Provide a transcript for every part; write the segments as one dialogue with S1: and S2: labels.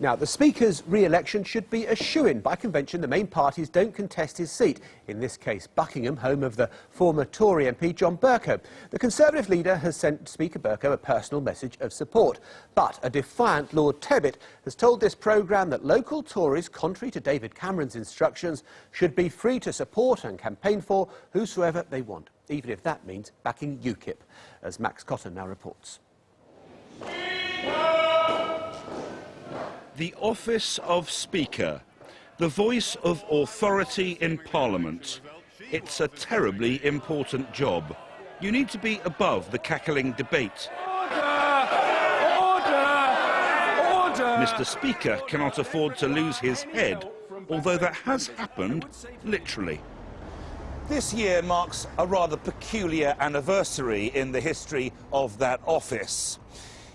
S1: Now, the Speaker's re-election should be a shoo-in. By convention, the main parties don't contest his seat, in this case Buckingham, home of the former Tory MP John Bercow. The Conservative leader has sent Speaker Bercow a personal message of support. But a defiant Lord Tebbit has told this programme that local Tories, contrary to David Cameron's instructions, should be free to support and campaign for whosoever they want, even if that means backing UKIP, as Max Cotton now reports.
S2: The office of Speaker, the voice of authority in Parliament. It's a terribly important job. You need to be above the cackling debate.
S3: Order! Order! Order!
S2: Mr. Speaker cannot afford to lose his head, although that has happened, literally.
S4: This year marks a rather peculiar anniversary in the history of that office.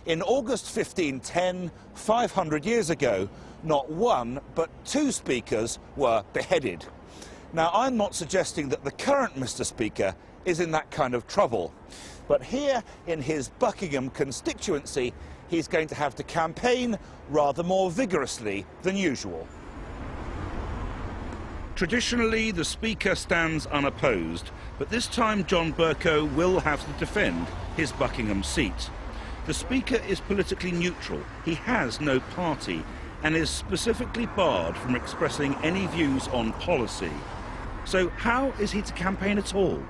S4: In August 1510, 500 years ago, not one but two speakers were beheaded. Now, I'm not suggesting that the current Mr. Speaker is in that kind of trouble, but here in his Buckingham constituency, he's going to have to campaign rather more vigorously than usual.
S2: Traditionally, the Speaker stands unopposed, but this time John Bercow will have to defend his Buckingham seat. The Speaker is politically neutral, he has no party, and is specifically barred from expressing any views on policy. So how is he to campaign at all?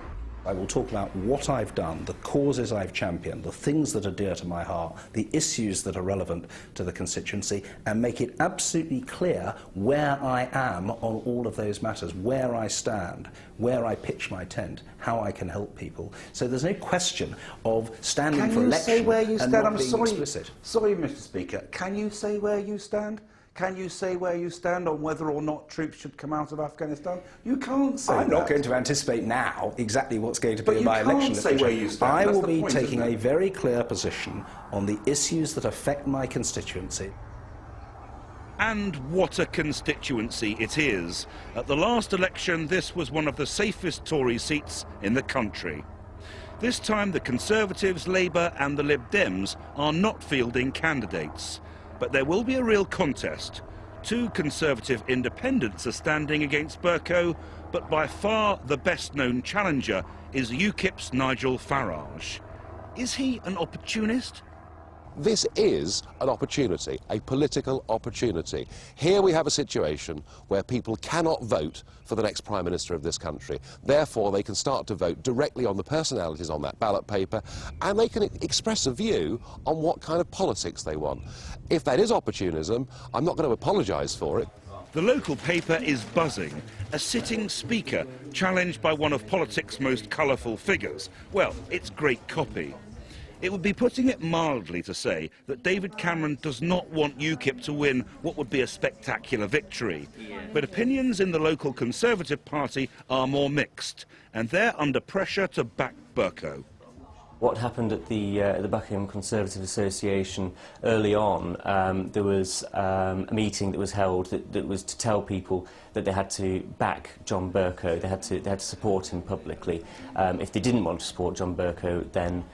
S5: I will talk about what I've done, the causes I've championed, the things that are dear to my heart, the issues that are relevant to the constituency, and make it absolutely clear where I am on all of those matters, where I stand, where I pitch my tent, how I can help people. So there's no question of standing for election.
S4: Can you say where you stand?
S5: I'm
S4: explicit. Sorry, Mr. Speaker. Can you say where you stand? Can you say where you stand on whether or not troops should come out of Afghanistan? You can't say that.
S5: I'm not going to anticipate now exactly what's going to be my election.
S4: But you can't say where you stand.
S5: I will be taking a very clear position on the issues that affect my constituency.
S2: And what a constituency it is. At the last election, this was one of the safest Tory seats in the country. This time, the Conservatives, Labour and the Lib Dems are not fielding candidates. But there will be a real contest. Two Conservative independents are standing against Bercow, but by far the best-known challenger is UKIP's Nigel Farage. Is he an opportunist?
S6: This is an opportunity, a political opportunity. Here we have a situation where people cannot vote for the next Prime Minister of this country. Therefore, they can start to vote directly on the personalities on that ballot paper, and they can express a view on what kind of politics they want. If that is opportunism, I'm not going to apologise for it.
S2: The local paper is buzzing. A sitting Speaker challenged by one of politics' most colourful figures. Well, it's great copy. It would be putting it mildly to say that David Cameron does not want UKIP to win what would be a spectacular victory. But opinions in the local Conservative Party are more mixed, and they're under pressure to back Bercow.
S7: What happened at the Buckingham Conservative Association early on, there was a meeting that was held that was to tell people that they had to back John Bercow, they had to support him publicly. If they didn't want to support John Bercow, then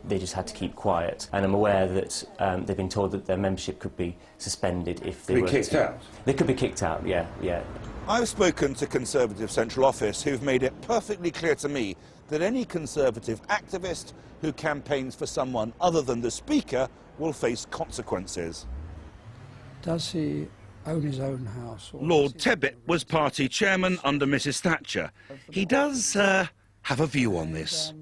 S7: they just had to keep quiet. And I'm aware that they've been told that their membership could be suspended if they were
S4: kicked out?
S7: They could be kicked out, yeah.
S4: I've spoken to Conservative Central Office who've made it perfectly clear to me that any Conservative activist who campaigns for someone other than the Speaker will face consequences.
S3: Does he own his own house?
S2: Lord Tebbit was party chairman under Mrs Thatcher. He does have a view on this.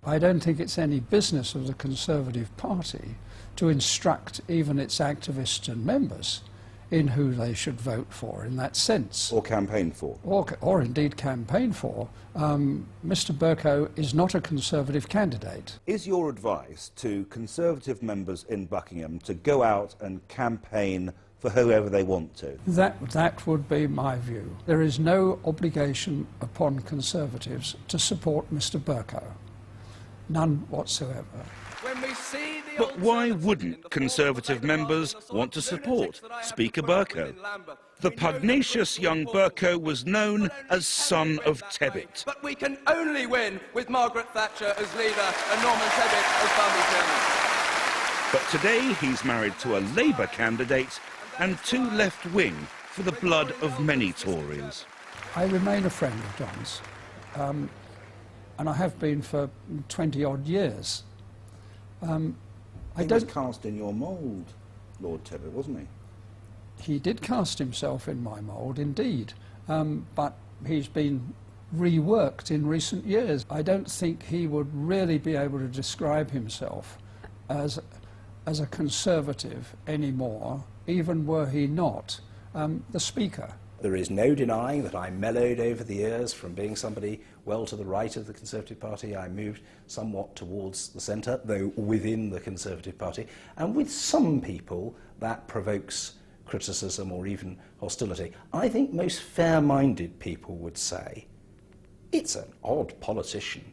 S3: I don't think it's any business of the Conservative Party to instruct even its activists and members in who they should vote for in that sense.
S4: Or campaign for.
S3: Or indeed campaign for. Mr Bercow is not a Conservative candidate.
S4: Is your advice to Conservative members in Buckingham to go out and campaign for whoever they want to?
S3: That would be my view. There is no obligation upon Conservatives to support Mr Bercow. None whatsoever.
S2: But why wouldn't Conservative members want to support Speaker Bercow? The pugnacious young Bercow was known as Son of Tebbit.
S8: But we can only win with Margaret Thatcher as leader and Norman Tebbit as party chairman.
S2: But today he's married to a Labour candidate and too left-wing for the blood of many Tories.
S3: I remain a friend of John's, and I have been for 20-odd years.
S4: He was cast in your mould, Lord Tibbet, wasn't he?
S3: He did cast himself in my mould, indeed, but he's been reworked in recent years. I don't think he would really be able to describe himself as a Conservative anymore, even were he not the Speaker.
S5: There is no denying that I mellowed over the years from being somebody well to the right of the Conservative Party. I moved somewhat towards the centre, though within the Conservative Party. And with some people, that provokes criticism or even hostility. I think most fair-minded people would say it's an odd politician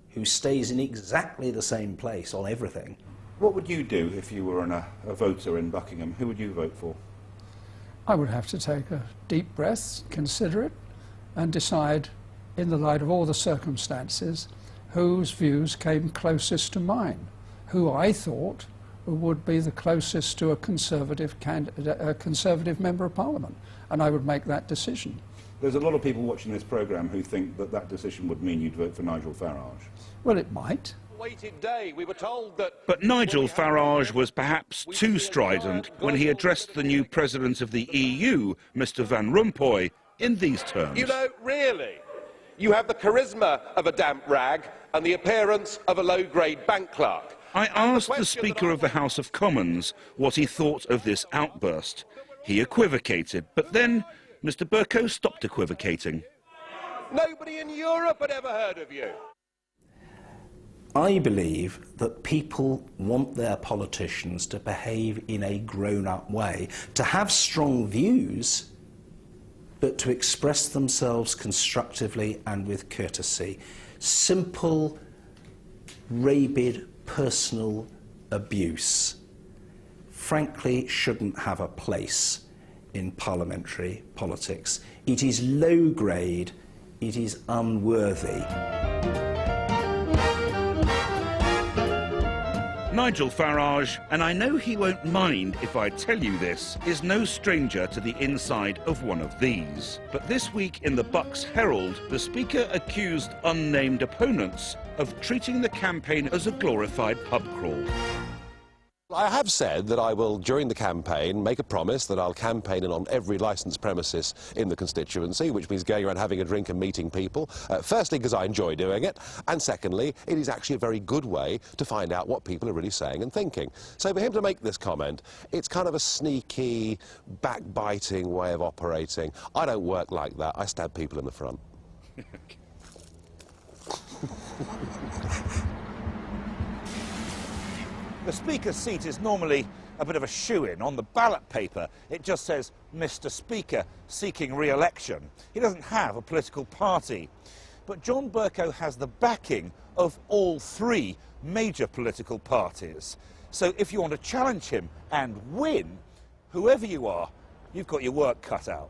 S5: who stays in exactly the same place on everything.
S4: What would you do if you were a voter in Buckingham? Who would you vote for?
S3: I would have to take a deep breath, consider it, and decide, in the light of all the circumstances, whose views came closest to mine, who I thought would be the closest to a Conservative Member of Parliament, and I would make that decision.
S4: There's a lot of people watching this programme who think that that decision would mean you'd vote for Nigel Farage.
S3: Well, it might.
S8: We were told that.
S2: But Nigel Farage was perhaps too strident when he addressed the new president of the EU, Mr Van Rompuy, in these terms.
S8: You know, really, you have the charisma of a damp rag and the appearance of a low-grade bank clerk.
S2: I asked the Speaker of the House of Commons what he thought of this outburst. He equivocated, but then Mr Bercow stopped equivocating.
S8: Nobody in Europe had ever heard of you.
S5: I believe that people want their politicians to behave in a grown-up way, to have strong views, but to express themselves constructively and with courtesy. Simple, rabid, personal abuse, frankly, shouldn't have a place in parliamentary politics. It is low grade, it is unworthy.
S2: Nigel Farage, and I know he won't mind if I tell you this, is no stranger to the inside of one of these. But this week in the Bucks Herald, the Speaker accused unnamed opponents of treating the campaign as a glorified pub crawl.
S6: I have said that I will, during the campaign, make a promise that I'll campaign on every licensed premises in the constituency, which means going around having a drink and meeting people. Firstly, because I enjoy doing it, and secondly, it is actually a very good way to find out what people are really saying and thinking. So for him to make this comment, it's kind of a sneaky, backbiting way of operating. I don't work like that. I stab people in the front.
S4: The Speaker's seat is normally a bit of a shoo-in. On the ballot paper, it just says, Mr. Speaker, seeking re-election. He doesn't have a political party. But John Bercow has the backing of all three major political parties. So if you want to challenge him and win, whoever you are, you've got your work cut out.